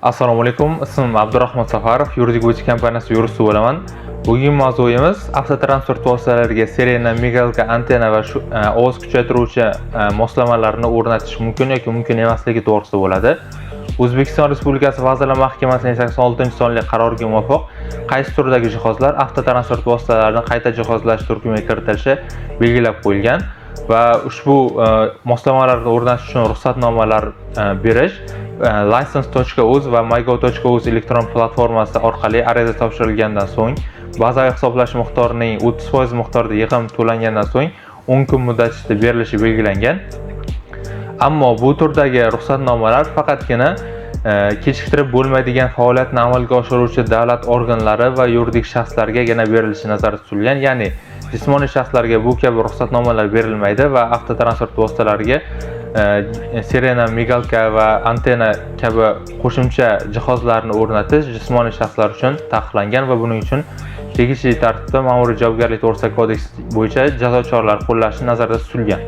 Assalomu alaykum. Ismim Abdurahmon Safarov, yuridik bo'yicha kompaniyasi yuristi bo'laman. Bugungi mavzuyimiz avtotransport vositalariga sirena, migalka, antenna va ovoz kuchaytiruvchi moslamalarni o'rnatish mumkin yoki mumkin emasligi to'g'risida bo'ladi. O'zbekiston Respublikasi Vazirlar Mahkamasining 86-sonli qaroriga muvofiq qaysi turdagi jihozlar avtotransport vositalarini qayta jihozlash turkumiga kiritilishi belgilab qo'yilgan va ushbu moslamalarni o'rnatish uchun ruxsatnomalar berish license.uz va mygov.uz elektron platformasi orqali ariza topshirilgandan so'ng, bazaviy hisoblash miqdorining 30% miqdorida yig'im to'langandan so'ng 10 kun muddat ichida berilishi belgilangan. Ammo bu turdagi ruxsatnomalar faqatgina kechiktirib bo'lmaydigan faoliyatni amalga oshiruvchi davlat organlari va yuridik shaxslargagina berilishi nazarda tutilgan. Ya'ni jismoniy shaxslarga bu kabi ruxsatnomalar berilmaydi va avtotransport vositalariga sirena, migalka va antenna kabi qo'shimcha jihozlarni o'rnatish jismoniy shaxslar uchun taqiqlangan va buning uchun tegishli tartibda ma'muriy javobgarlik to'g'risidagi kodeks bo'yicha jazo choralari qo'llanishi nazarda tutilgan.